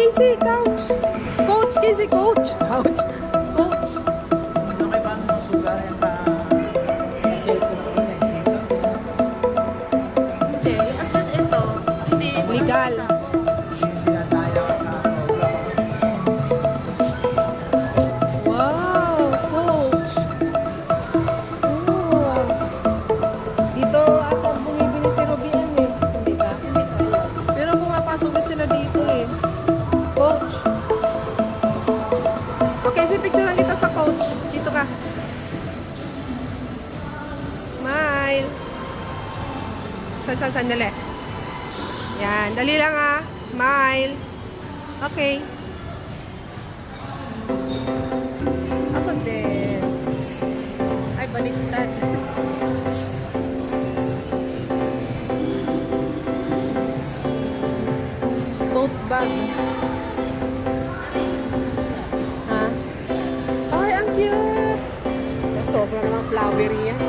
Casey, couch. Coach, Casey, coach. Couch. Coach. Okay, paano masuga yan sa cellphone ko na Hindi, at least ito, hindi. Legal. Tinataya ka sa Wow, coach. Oh. Dito ata bumibili si Rubian eh. Hindi ba? Pero pumapasok na sila dito eh. Coach. Okay, si picture lang kita sa coach. Dito ka. Smile. Sandali. Yan, dali lang ah. Smile. Okay. Ako din. Ay, baliktad. Tote bag. Ha? Ay, ang cute. Sobrang naman flowery yan.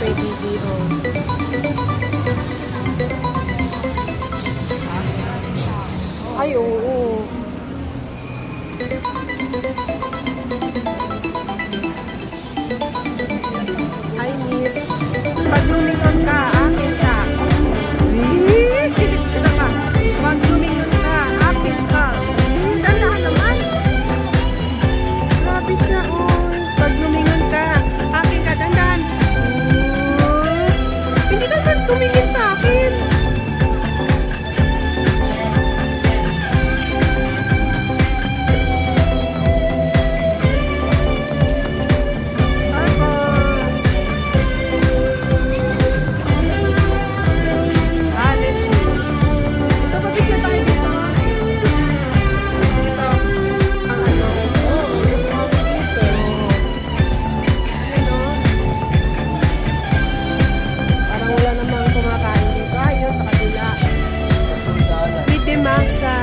kay BDO. Ay, oo. Hi, miss. Pag lumingon ka, akin ka. Isa pa. Pag lumingon ka, akin ka. Dandahan naman. Grabe siya, oh. Pag lumingon ka, akin ka, dandahan. Hindi ka naman tumingin sa akin. Starbucks. Alexis. Ito pa picture tayo dito. Dito. Ang ano. Parang wala namang kumakain dito. Ayun, sa kabila. Pide masa.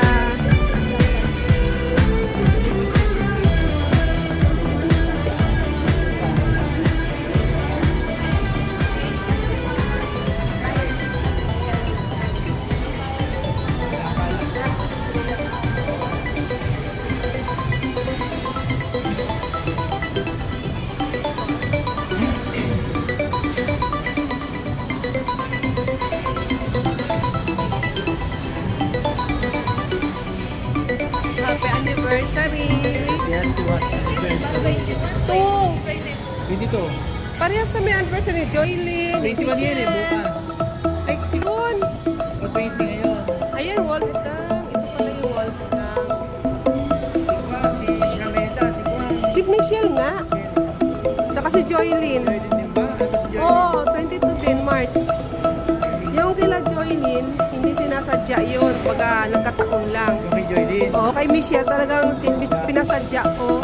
Happy anniversary. Yan, tuwa. Two. Hindi to. Parehas kami anniversary. Joylyn. 21 yan eh, bukas. Ay, sigon. O 20 ngayon. Ayan, wallet gang. Ito pala yung wallet gang. Si Shameda, si Juan. Si Michelle nga. Tsaka si Joylyn. Pwede din ba? Ano ba si Joy? Oo, 22 din, March. Yung kila Joylyn, hindi sinasadya yun. Pag nagkataon lang. Yung kay Joy din. Oo, kay Michelle talagang pinasadya ko.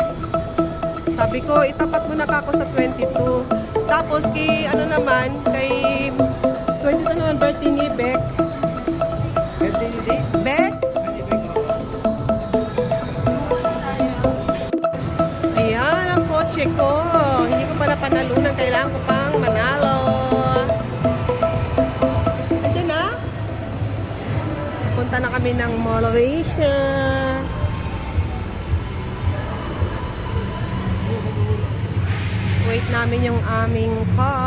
Sabi ko, itapat mo na ka ako sa 22. Tapos kay ano naman, kay 22 naman birthday ni Beck. Pwede hindi? Beck? Ayan ang kotse ko. Hindi ko pa napanalunan. Kailangan ko pang manalo. Andiyan na. Punta na kami ng Mall of Asia. Wait namin yung aming car.